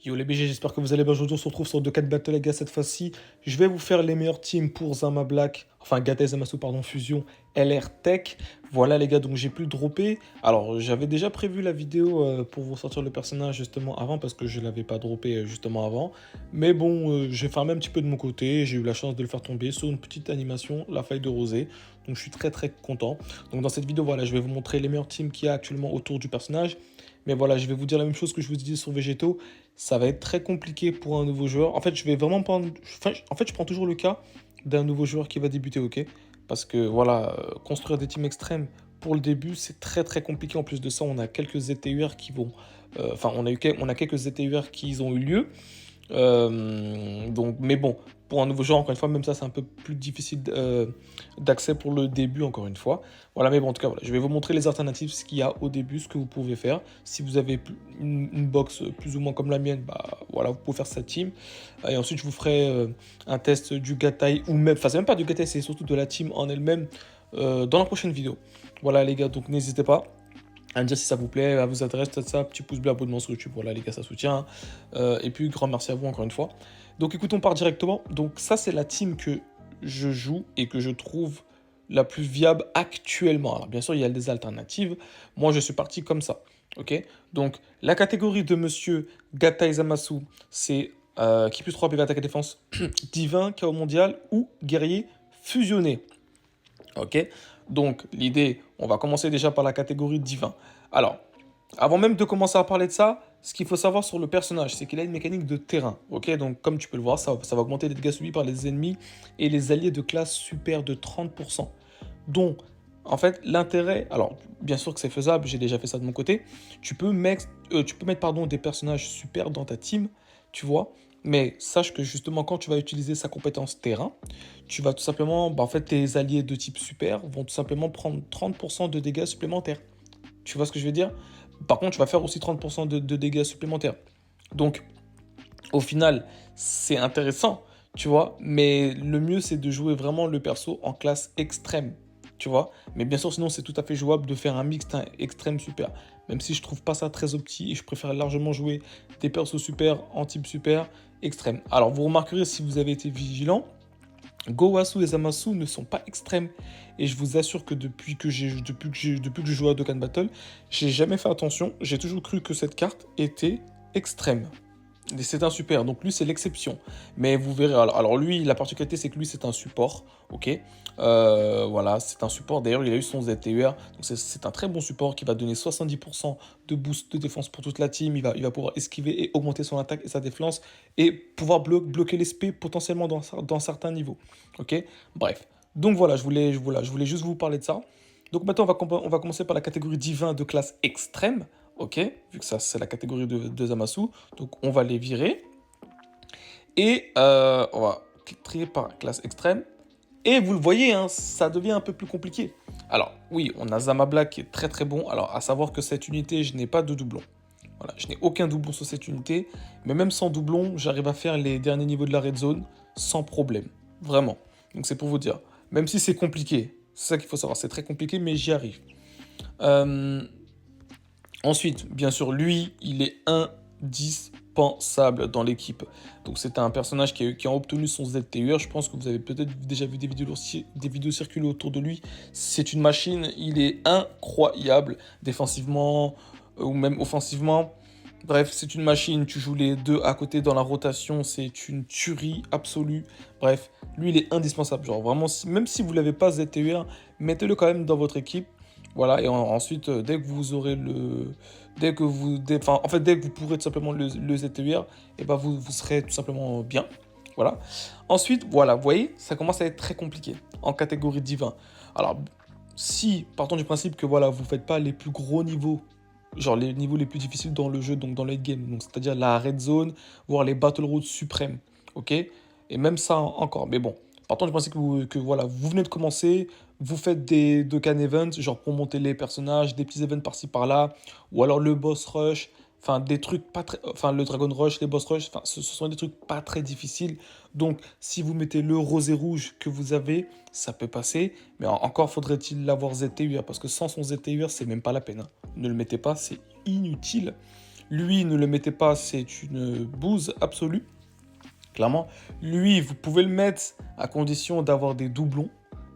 Yo les BG, j'espère que vous allez bien. Aujourd'hui, on se retrouve sur 2K Battle, les gars. Cette fois-ci, je vais vous faire les meilleurs teams pour Zama Black, enfin Gata et Zamasu, pardon, Fusion LR Tech. Voilà, les gars, donc j'ai pu le dropper. Alors, j'avais déjà prévu la vidéo pour vous sortir le personnage justement avant parce que je ne l'avais pas droppé justement avant. Mais bon, j'ai farmé un petit peu de mon côté. J'ai eu la chance de le faire tomber sur une petite animation, la faille de rosée. Donc, je suis très très content. Donc, dans cette vidéo, voilà, je vais vous montrer les meilleurs teams qu'il y a actuellement autour du personnage. Mais voilà, je vais vous dire la même chose que je vous disais sur Végétaux. Ça va être très compliqué pour un nouveau joueur. En fait, je vais vraiment prendre. Enfin, en fait, je prends toujours le cas d'un nouveau joueur qui va débuter, ok? Parce que voilà, construire des teams extrêmes pour le début, c'est très très compliqué. En plus de ça, on a quelques ZTUR qui vont. Enfin, on a quelques ZTUR qui ont eu lieu. Donc, mais bon, pour un nouveau joueur, encore une fois, même ça, c'est un peu plus difficile d'accès pour le début, encore une fois. Voilà, mais bon, en tout cas, voilà, je vais vous montrer les alternatives, ce qu'il y a au début, ce que vous pouvez faire. Si vous avez une box plus ou moins comme la mienne, bah voilà, vous pouvez faire cette team. Et ensuite, je vous ferai un test du Gatai, ou même, enfin, c'est même pas du Gatai, c'est surtout de la team en elle-même dans la prochaine vidéo. Voilà, les gars, donc n'hésitez pas à me dire si ça vous plaît, à vous intéresse, peut-être ça, petit pouce bleu, abonnement sur YouTube, voilà les gars, ça soutient. Et puis, grand merci à vous encore une fois. Donc écoute, on part directement. Donc ça, c'est la team que je joue et que je trouve la plus viable actuellement. Alors bien sûr, il y a des alternatives. Moi, je suis parti comme ça, ok? Donc, la catégorie de monsieur Gata Izamasu, c'est qui plus 3 PV attaque et défense, divin, chaos mondial ou guerrier fusionné. Ok, donc l'idée, on va commencer déjà par la catégorie divin. Alors, avant même de commencer à parler de ça, ce qu'il faut savoir sur le personnage, c'est qu'il a une mécanique de terrain. Ok, donc comme tu peux le voir, ça va augmenter les dégâts subis par les ennemis et les alliés de classe super de 30%. Donc, en fait, l'intérêt, alors bien sûr que c'est faisable, j'ai déjà fait ça de mon côté, tu peux mettre pardon, des personnages super dans ta team, tu vois, mais sache que justement quand tu vas utiliser sa compétence terrain, tu vas tout simplement, bah, en fait, tes alliés de type super vont tout simplement prendre 30% de dégâts supplémentaires. Tu vois ce que je veux dire? Par contre, tu vas faire aussi 30% de dégâts supplémentaires. Donc, au final, c'est intéressant, tu vois, mais le mieux, c'est de jouer vraiment le perso en classe extrême, tu vois. Mais bien sûr, sinon, c'est tout à fait jouable de faire un mixte extrême super. Même si je trouve pas ça très opti et je préfère largement jouer des persos super en type super extrême. Alors, vous remarquerez si vous avez été vigilant, Gowasu et Zamasu ne sont pas extrêmes. Et je vous assure que depuis que je joue à Dokkan Battle, j'ai jamais fait attention. J'ai toujours cru que cette carte était extrême. Et c'est un super, donc lui c'est l'exception. Mais vous verrez, alors lui, la particularité c'est que lui c'est un support, ok. Voilà, c'est un support, d'ailleurs il a eu son ZTUR, donc c'est un très bon support qui va donner 70% de boost de défense pour toute la team, il va pouvoir esquiver et augmenter son attaque et sa défense, et pouvoir bloquer les spé potentiellement dans certains niveaux, ok. Bref, donc voilà, je voulais juste vous parler de ça. Donc maintenant on va commencer par la catégorie divin de classe extrême. Ok, vu que ça c'est la catégorie de Zamasu, donc on va les virer. Et on va trier par classe extrême. Et vous le voyez, hein, ça devient un peu plus compliqué. Alors oui, on a Zama Black qui est très très bon. Alors à savoir que cette unité, je n'ai pas de doublon. Voilà, je n'ai aucun doublon sur cette unité. Mais même sans doublon, j'arrive à faire les derniers niveaux de la red zone sans problème. Vraiment. Donc c'est pour vous dire. Même si c'est compliqué. C'est ça qu'il faut savoir. C'est très compliqué, mais j'y arrive. Ensuite, bien sûr, lui, il est indispensable dans l'équipe. Donc c'est un personnage qui a obtenu son ZTUR. Je pense que vous avez peut-être déjà vu des vidéos circuler autour de lui. C'est une machine, il est incroyable défensivement ou même offensivement. Bref, c'est une machine, tu joues les deux à côté dans la rotation, c'est une tuerie absolue. Bref, lui il est indispensable. Genre vraiment, même si vous ne l'avez pas ZTUR, mettez-le quand même dans votre équipe. Voilà, et ensuite, dès que vous aurez le. En fait, dès que vous pourrez tout simplement le ZTUR, et ben vous serez tout simplement bien. Voilà. Ensuite, voilà, vous voyez, ça commence à être très compliqué en catégorie divin. Alors, si, partons du principe que voilà, vous ne faites pas les plus gros niveaux, genre les niveaux les plus difficiles dans le jeu, donc dans le late game, donc c'est-à-dire la red zone, voire les battle roads suprêmes, ok? Et même ça encore, mais bon, partons du principe que voilà, vous venez de commencer, vous faites des Dokkan Events, genre pour monter les personnages, des petits events par-ci par-là, ou alors le boss rush, enfin des trucs pas très, enfin le Dragon Rush, les boss rush, enfin ce sont des trucs pas très difficiles. Donc si vous mettez le rosé rouge que vous avez, ça peut passer, mais encore faudrait-il l'avoir ZTUR, parce que sans son ZTUR, c'est même pas la peine, hein. Ne le mettez pas, c'est inutile. Lui, ne le mettez pas, c'est une bouse absolue. Clairement, lui, vous pouvez le mettre à condition d'avoir des doublons,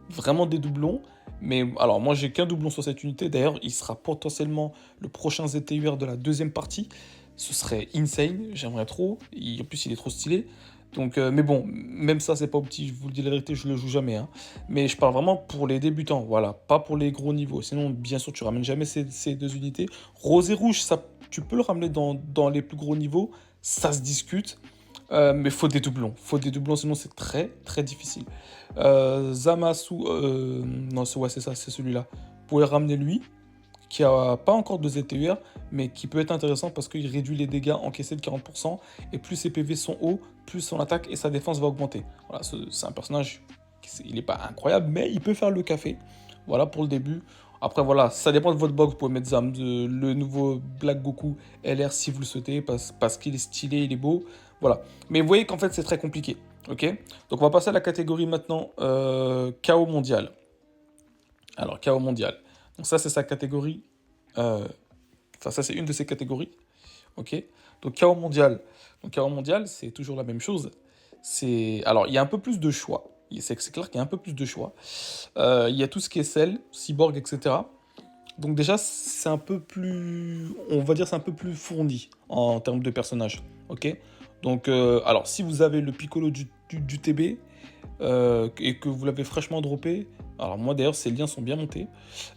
vraiment des doublons. Mais alors, moi, j'ai qu'un doublon sur cette unité. D'ailleurs, il sera potentiellement le prochain ZTUR de la deuxième partie. Ce serait insane, j'aimerais trop. En plus, il est trop stylé. Donc, mais bon, même ça, c'est pas opti. Je vous le dis la vérité, je le joue jamais, hein. Mais je parle vraiment pour les débutants, voilà, pas pour les gros niveaux. Sinon, bien sûr, tu ramènes jamais ces deux unités. Rose et rouge, ça, tu peux le ramener dans les plus gros niveaux. Ça se discute. Mais faut des doublons. Faut des doublons, sinon c'est très très difficile. Zamasu, non, ouais, c'est ça, c'est celui-là. Vous pouvez ramener lui, qui a pas encore de ZTUR, mais qui peut être intéressant parce qu'il réduit les dégâts encaissés de 40%, et plus ses PV sont hauts, plus son attaque et sa défense va augmenter. Voilà, c'est un personnage, il n'est pas incroyable, mais il peut faire le café. Voilà pour le début. Après, voilà, ça dépend de votre box. Vous pouvez mettre le nouveau Black Goku LR si vous le souhaitez, parce qu'il est stylé, il est beau. Voilà. Mais vous voyez qu'en fait, c'est très compliqué. Ok. Donc, on va passer à la catégorie maintenant chaos mondial. Alors, chaos mondial. Donc, ça, c'est sa catégorie. Enfin, ça, c'est une de ses catégories. Ok. Donc, chaos mondial. Donc, chaos mondial, c'est toujours la même chose. Alors, il y a un peu plus de choix. C'est clair qu'il y a un peu plus de choix. Il y a tout ce qui est Cell, Cyborg, etc. Donc déjà, c'est un peu plus, on va dire, c'est un peu plus fourni en termes de personnages, ok. Donc, alors, si vous avez le Piccolo du TB et que vous l'avez fraîchement droppé, alors moi d'ailleurs, ces liens sont bien montés,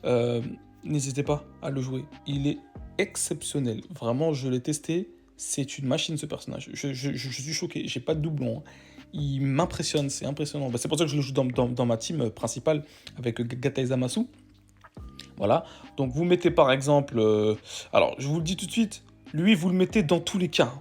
euh, n'hésitez pas à le jouer. Il est exceptionnel. Vraiment, je l'ai testé. C'est une machine ce personnage. Je suis choqué. J'ai pas de doublon, hein. Il m'impressionne, c'est impressionnant. Bah, c'est pour ça que je le joue dans ma team principale avec Gatai Zamasu. Voilà. Donc vous mettez par exemple... alors, je vous le dis tout de suite, lui, vous le mettez dans tous les cas.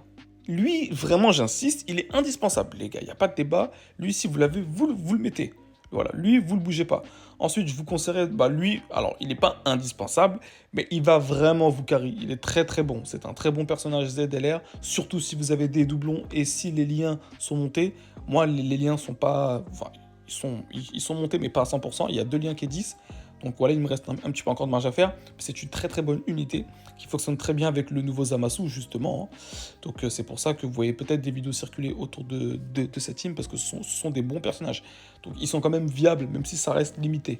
Lui, vraiment, j'insiste, il est indispensable, les gars. Il n'y a pas de débat. Lui, si vous l'avez, vous le mettez. Voilà, lui, vous ne le bougez pas. Ensuite, je vous conseillerais, bah, lui, alors, il n'est pas indispensable, mais il va vraiment vous carry. Il est très très bon. C'est un très bon personnage ZLR, surtout si vous avez des doublons et si les liens sont montés. Moi, les liens sont pas... Enfin, ils sont montés, mais pas à 100%. Il y a 2 liens qui est 10. Donc voilà, il me reste un petit peu encore de marge à faire. C'est une très très bonne unité qui fonctionne très bien avec le nouveau Zamasu, justement, hein. Donc c'est pour ça que vous voyez peut-être des vidéos circuler autour de cette team, parce que ce sont des bons personnages. Donc ils sont quand même viables, même si ça reste limité.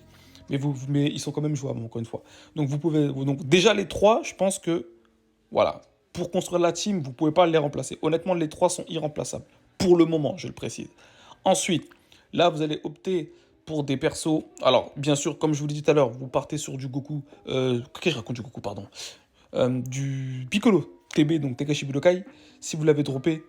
Mais ils sont quand même jouables, encore une fois. Donc vous pouvez. Donc déjà les trois, je pense que. Voilà. Pour construire la team, vous ne pouvez pas les remplacer. Honnêtement, les trois sont irremplaçables. Pour le moment, je le précise. Ensuite, là, vous allez opter pour des persos. Alors, bien sûr, comme je vous l'ai dit tout à l'heure, vous partez sur du Goku. Qu'est-ce que je raconte du Goku, pardon. Du Piccolo TB, donc Tekashi Budokai. Si vous l'avez droppé,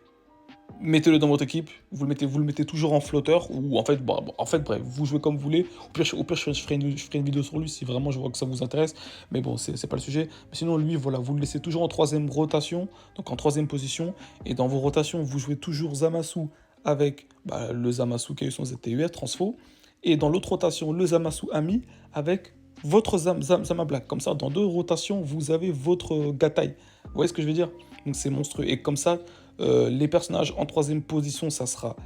mettez-le dans votre équipe. Vous le mettez toujours en flotteur. Ou en fait, bref, vous jouez comme vous voulez. Au pire je ferai une vidéo sur lui si vraiment je vois que ça vous intéresse. Mais bon, c'est pas le sujet. Mais sinon, lui, voilà, vous le laissez toujours en troisième rotation. Donc en troisième position. Et dans vos rotations, vous jouez toujours Zamasu avec le Zamasu qui a eu son ZTUR, Transfo. Et dans l'autre rotation, le Zamasu Ami avec votre Zama Black. Comme ça, dans 2 rotations, vous avez votre Gatai. Vous voyez ce que je veux dire? Donc c'est monstrueux. Et comme ça, les personnages en troisième position, ça sera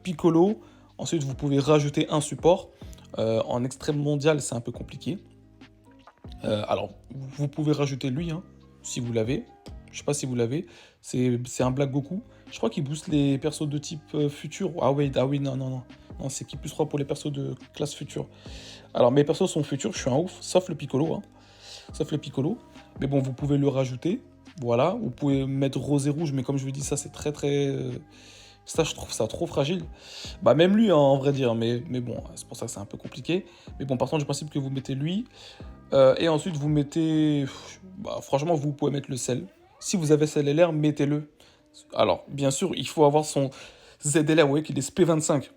Piccolo. Ensuite, vous pouvez rajouter un support. En extrême mondial, c'est un peu compliqué. Alors, vous pouvez rajouter lui, hein, si vous l'avez. Je sais pas si vous l'avez. C'est un Black Goku. Je crois qu'il booste les persos de type futur. Ah oui, non, non, non. Non, c'est qui plus 3 pour les persos de classe future. Alors, mes persos sont futurs, je suis un ouf, sauf le Piccolo, hein. Sauf le Piccolo. Mais bon, vous pouvez le rajouter. Voilà. Vous pouvez mettre rose et rouge, mais comme je vous dis, ça, c'est très, très... ça, je trouve ça trop fragile. Bah, même lui, hein, en vrai dire. Mais bon, c'est pour ça que c'est un peu compliqué. Mais bon, partant du principe que vous mettez lui. Et ensuite, vous mettez... Bah, franchement, vous pouvez mettre le sel. Si vous avez Cell LR, mettez-le. Alors, bien sûr, il faut avoir son ZLR. Vous voyez qu'il est SP25.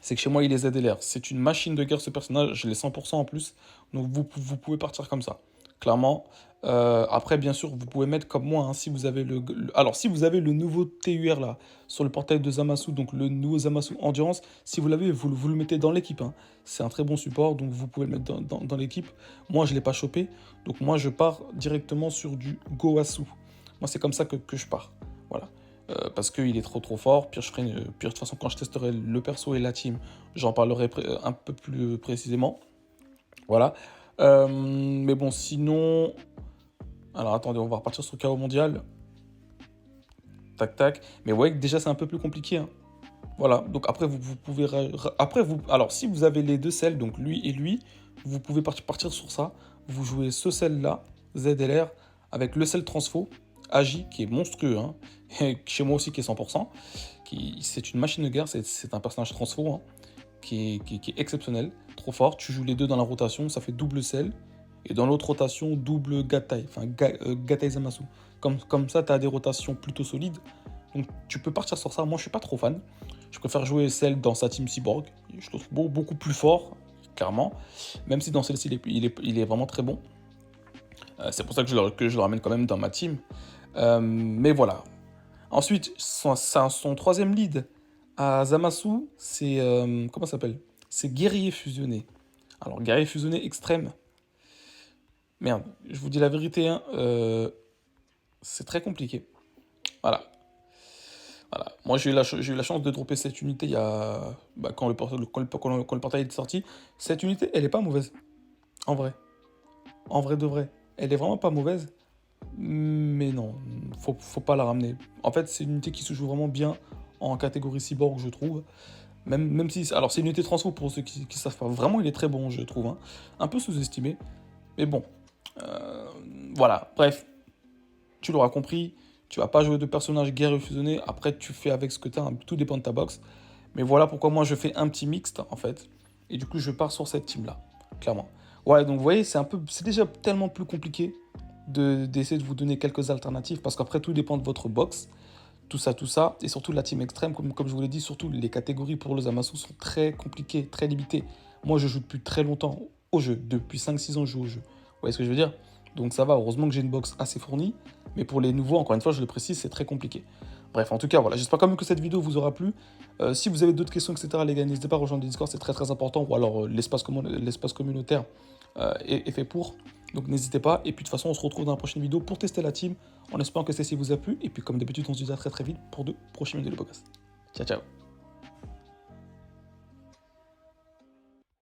C'est que chez moi, il est ZLR. C'est une machine de guerre, ce personnage. Je l'ai 100% en plus. Donc, vous pouvez partir comme ça. Clairement. Après, bien sûr, vous pouvez mettre comme moi, hein, si vous avez alors, si vous avez le nouveau TUR là, sur le portail de Zamasu, donc le nouveau Zamasu Endurance, si vous l'avez, vous le mettez dans l'équipe, hein. C'est un très bon support, donc vous pouvez le mettre dans l'équipe. Moi, je ne l'ai pas chopé. Donc, moi, je pars directement sur du Goasu. Moi, c'est comme ça que je pars. Voilà. Parce qu'il est trop trop fort. Puis de toute façon, quand je testerai le perso et la team, j'en parlerai un peu plus précisément. Voilà. Mais bon, sinon, Alors attendez, on va repartir sur KO mondial. Tac, tac. Mais vous voyez que déjà, c'est un peu plus compliqué, hein. Voilà, donc après, vous pouvez... Après, alors, si vous avez les deux selles, donc lui et lui, vous pouvez partir sur ça. Vous jouez ce sel-là, ZLR, avec le sel transfo, Agi, qui est monstrueux, hein, et chez moi aussi qui est 100%, c'est une machine de guerre, c'est un personnage transfo, hein, qui est exceptionnel, trop fort. Tu joues les deux dans la rotation, ça fait double sel, et dans l'autre rotation, double Gatai, enfin Gatai Zamasu. Comme ça, tu as des rotations plutôt solides, donc tu peux partir sur ça. Moi, je suis pas trop fan. Je préfère jouer celle dans sa team Cyborg. Je le trouve beaucoup plus fort, clairement. Même si dans celle-ci, il est vraiment très bon. C'est pour ça que je le ramène quand même dans ma team. Mais voilà. Ensuite, son troisième lead à Zamasu, c'est... comment ça s'appelle? C'est Guerrier Fusionné. Alors, Guerrier Fusionné extrême. Merde, je vous dis la vérité, hein, c'est très compliqué. Voilà. Voilà. Moi, j'ai eu la chance de dropper cette unité il y a... bah, quand le portail est sorti. Cette unité, elle est pas mauvaise. En vrai. En vrai de vrai. Elle est vraiment pas mauvaise. Mais non, faut pas la ramener. En fait, c'est une unité qui se joue vraiment bien en catégorie cyborg, je trouve. Même si... Alors, c'est une unité transfo pour ceux qui savent pas. Vraiment, il est très bon, je trouve, hein. Un peu sous-estimé. Mais bon. Voilà. Bref. Tu l'auras compris. Tu vas pas jouer de personnage guerrier fusionné. Après, tu fais avec ce que tu as. Tout dépend de ta box. Mais voilà pourquoi moi, je fais un petit mixte, en fait. Et du coup, je pars sur cette team-là. Clairement. Ouais, donc vous voyez, c'est déjà tellement plus compliqué d'essayer de vous donner quelques alternatives. Parce qu'après, tout dépend de votre box. Tout ça. Et surtout, la team extrême, comme je vous l'ai dit, surtout les catégories pour le Zamasu sont très compliquées, très limitées. Moi, je joue depuis très longtemps au jeu. Depuis 5-6 ans, je joue au jeu. Vous voyez ce que je veux dire? Donc ça va, heureusement que j'ai une box assez fournie. Mais pour les nouveaux, encore une fois, je le précise, c'est très compliqué. Bref, en tout cas, voilà. J'espère quand même que cette vidéo vous aura plu. Si vous avez d'autres questions, etc., les gars, n'hésitez pas à rejoindre le Discord, c'est très très important. Ou alors l'espace communautaire est fait pour. Donc n'hésitez pas. Et puis de toute façon, on se retrouve dans la prochaine vidéo pour tester la team, en espérant que celle-ci vous a plu. Et puis comme d'habitude, on se dit à très très vite pour de prochaines vidéos de podcast. Ciao, ciao.